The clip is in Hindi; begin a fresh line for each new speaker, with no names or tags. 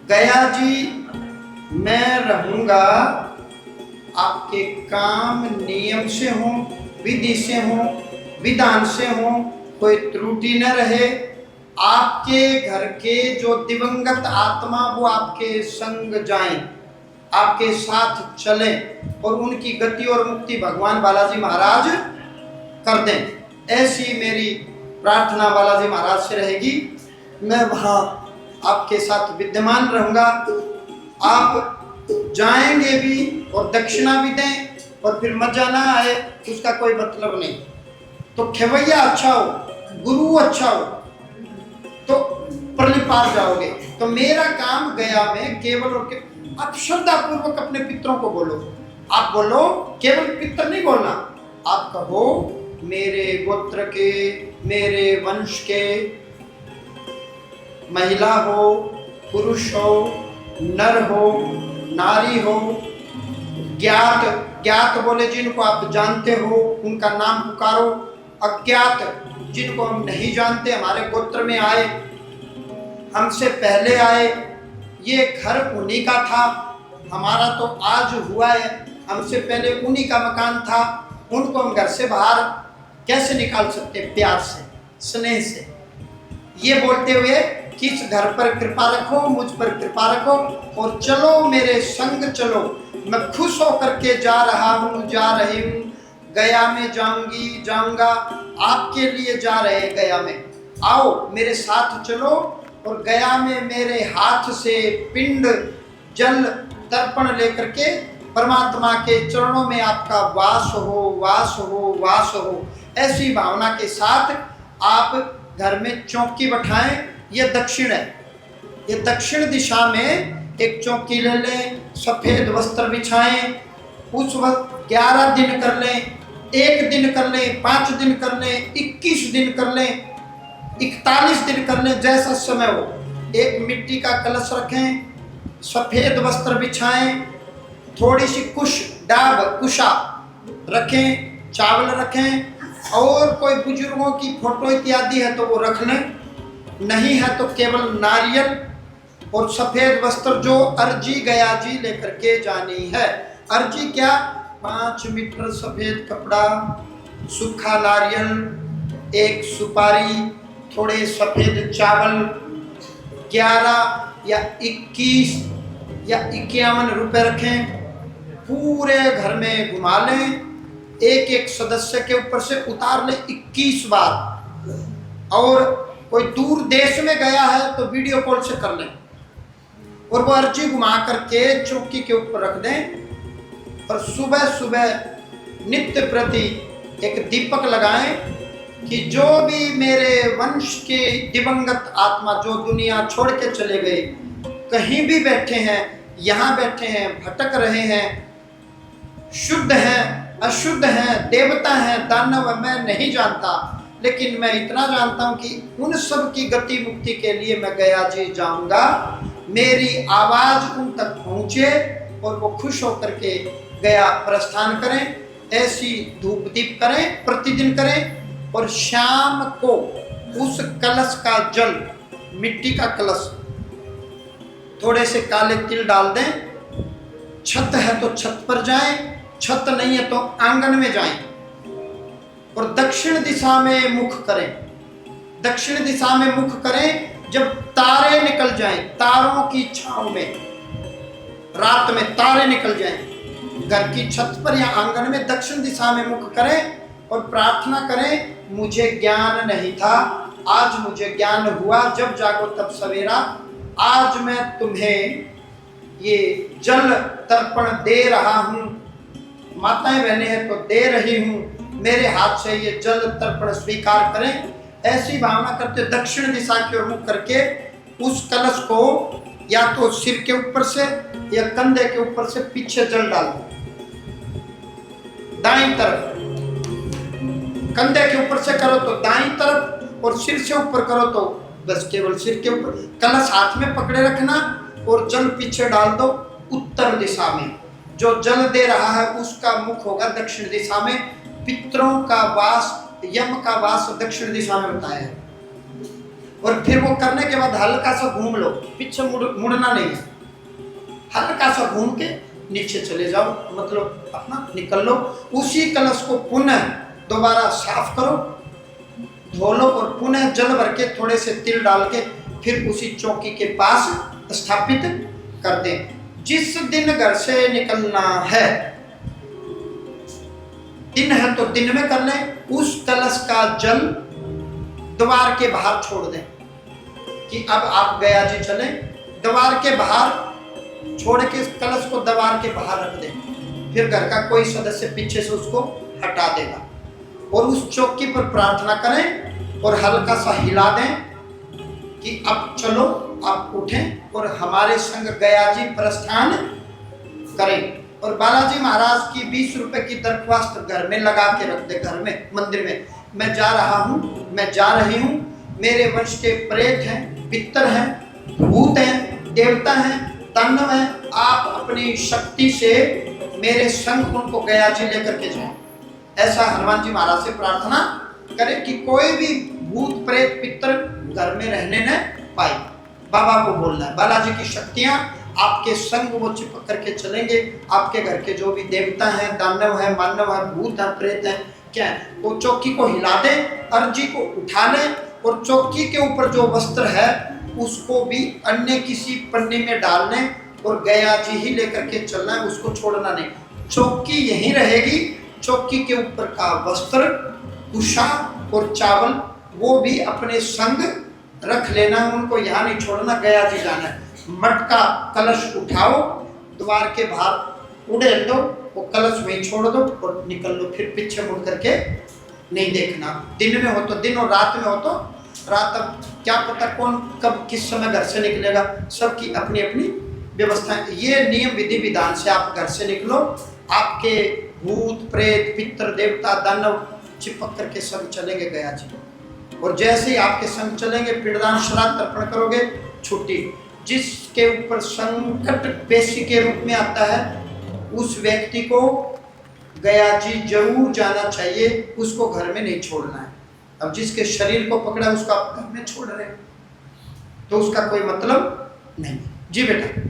गया जी मैं रहूंगा, आपके काम नियम से हों, विधि से हों, विधान से हों, कोई त्रुटि न रहे। आपके घर के जो दिवंगत आत्मा वो आपके संग जाएं, आपके साथ चलें और उनकी गति और मुक्ति भगवान बालाजी महाराज कर दें। ऐसी मेरी प्रार्थना बालाजी महाराज से रहेगी। मैं वहाँ आपके साथ विद्यमान रहूँगा। आप जाएंगे भी और दक्षिणा भी दें, और फिर मजा ना आए उसका कोई मतलब नहीं। तो खेवैया अच्छा हो, गुरु अच्छा हो, तो परली पार जाओगे। तो मेरा काम गया में केवल और केवल आप श्रद्धापूर्वक अपने पितरों को बोलो। आप बोलो, केवल पितर नहीं बोलना, आप कहो मेरे गोत्र के, मेरे वंश के, महिला हो, पुरुष हो, नर हो, नारी हो, ज्ञात बोले जिनको आप जानते हो उनका नाम पुकारो। अज्ञात जिनको हम नहीं जानते, हमारे गोत्र में आए, हमसे पहले आए, ये घर उन्हीं का था, हमारा तो आज हुआ है, हमसे पहले उन्हीं का मकान था, उनको हम घर से बाहर कैसे निकाल सकते? प्यार से, स्नेह से। ये बोलते हुए कि इस घर पर कृपा रखो, मुझ पर कृपा रखो और चलो मेरे संग चलो। मैं खुश होकर के जा रहा हूँ, जा रही हूँ, गया में जाऊंगी, जाऊंगा, आपके लिए जा रहे गया में। आओ मेरे साथ चलो और गया में मेरे हाथ से पिंड जल तर्पण लेकर के परमात्मा के चरणों में आपका वास हो, वास हो, वास हो। ऐसी भावना के साथ आप घर में चौकी बैठाएं। ये दक्षिण है, ये दक्षिण दिशा में एक चौकी ले लें, सफेद वस्त्र बिछाएं। उस वक्त 11 दिन कर लें, 1 दिन कर लें, 5 दिन कर लें, 21 दिन कर लें, 41 दिन कर लें, जैसा समय हो। एक मिट्टी का कलश रखें, सफेद वस्त्र बिछाएं, थोड़ी सी कुशा रखें, चावल रखें, और कोई बुजुर्गों की फोटो इत्यादि है तो वो रख लें, नहीं है तो केवल नारियल और सफेद वस्त्र जो अर्जी गया जी लेकर के जानी है। अर्जी क्या? 5 मीटर सफेद कपड़ा, सूखा नारियल, 1 सुपारी, थोड़े सफेद चावल, 11 या 21 या 51 रुपए रखें। पूरे घर में घुमा लें, एक एक सदस्य के ऊपर से उतार लें 21 बार। और कोई दूर देश में गया है तो वीडियो कॉल से कर लें और वो अर्जी घुमा करके चौकी के ऊपर रख दें। और सुबह सुबह नित्य प्रति एक दीपक लगाएं कि जो भी मेरे वंश के दिवंगत आत्मा जो दुनिया छोड़ के चले गए, कहीं भी बैठे हैं, यहाँ बैठे हैं, भटक रहे हैं, शुद्ध हैं, अशुद्ध हैं, देवता हैं, दानव, मैं नहीं जानता, लेकिन मैं इतना जानता हूं कि उन सब की गति मुक्ति के लिए मैं गया जी जाऊंगा। मेरी आवाज उन तक पहुंचे और वो खुश होकर के गया प्रस्थान करें। ऐसी धूप दीप करें, प्रतिदिन करें। और शाम को उस कलश का जल, मिट्टी का कलश, थोड़े से काले तिल डाल दें। छत है तो छत पर जाएं, छत नहीं है तो आंगन में जाएं और दक्षिण दिशा में मुख करें। दक्षिण दिशा में मुख करें जब तारे निकल जाएं, तारों की छांव में, रात में तारे निकल जाएं, घर की छत पर या आंगन में दक्षिण दिशा में मुख करें और प्रार्थना करें, मुझे ज्ञान नहीं था, आज मुझे ज्ञान हुआ, जब जागो तब सवेरा। आज मैं तुम्हें ये जल तर्पण दे रहा हूँ, माताएं बहनें हैं तो दे रही हूँ, मेरे हाथ से ये जल तर्पण स्वीकार करें। ऐसी भावना करते दक्षिण दिशा की ओर मुख करके उस कलश को या तो सिर के ऊपर से या कंधे के ऊपर से पीछे जल डाल दो, दाईं तरफ। कंधे के ऊपर से करो तो दाईं तरफ और सिर से ऊपर करो तो बस केवल सिर के ऊपर। कलश हाथ में पकड़े रखना और जल पीछे डाल दो उत्तर दिशा में। जो जल दे रहा है उसका मुख होगा दक्षिण दिशा में। पितरों का वास, यम का वास दक्षिण दिशा में बताया है। और फिर वो करने के बाद हल्का सा घूम लो, पीछे मुड़ना नहीं है, हल्का सा घूम के नीचे चले जाओ, मतलब अपना निकल लो। उसी कलश को पुनः दोबारा साफ करो, धो लो और पुनः जल भर के थोड़े से तिल डाल के फिर उसी चौकी के पास स्थापित कर दें। जिस दिन घर से निकलना है, दिन है तो दिन में कर लें, उस कलश का जल द्वार के बाहर छोड़ दें कि अब आप गया जी चलें। द्वार के बाहर छोड़ के कलश को द्वार के बाहर रख दें, फिर घर का कोई सदस्य पीछे से उसको हटा देगा और उस चौकी पर प्रार्थना करें और हल्का सा हिला दें कि अब चलो, आप उठें और हमारे संग गया जी प्रस्थान करें। और बालाजी महाराज की 20 रुपए की दरख्वास्त घर में लगा के रख दे, घर में मंदिर में, मैं जा रहा हूँ, मैं जा रही हूँ, मेरे वंश के प्रेत हैं, पितर हैं, भूत हैं, देवता हैं, दानव हैं, आप अपनी शक्ति से मेरे संग उनको गया जी लेकर के जाएं। ऐसा हनुमान जी महाराज से प्रार्थना करें कि कोई भी भूत प्रेत पितर घर में रहने न पाए। बाबा को बोलना है, बालाजी की शक्तियां आपके संग वो चिपक करके चलेंगे। आपके घर के जो भी देवता हैं, दानव हैं, मानव हैं, भूत हैं, प्रेत हैं, क्या है, वो चौकी को हिला दें, अर्जी को उठा लें और चौकी के ऊपर जो वस्त्र है उसको भी अन्य किसी पन्ने में डाल लें और गया जी ही लेकर के चलना है, उसको छोड़ना नहीं। चौकी यहीं रहेगी, चौकी के ऊपर का वस्त्र, कुशा और चावल वो भी अपने संग रख लेना, उनको यहाँ नहीं छोड़ना, गया जी जाना है। मटका कलश उठाओ, द्वार के बाहर उड़ेल दो, वो कलश वहीं छोड़ दो और निकल लो, फिर पीछे मुड़ करके नहीं देखना। दिन में हो तो दिन और रात में हो तो रात। अब क्या पता कौन कब किस समय घर से निकलेगा, सबकी अपनी अपनी व्यवस्था है। ये नियम विधि विधान से आप घर से निकलो, आपके भूत प्रेत पितर देवता दानव चिपक करके सब चलेंगे गया जी। और जैसे ही आपके संग चलेंगे, पिंडदान श्राद्ध अर्पण करोगे, छुट्टी। जिसके ऊपर संकट पेशी के रूप में आता है उस व्यक्ति को गया जी जरूर जाना चाहिए, उसको घर में नहीं छोड़ना है। अब जिसके शरीर को पकड़ा उसको आप घर में छोड़ रहे हो तो उसका कोई मतलब नहीं। जी बेटा।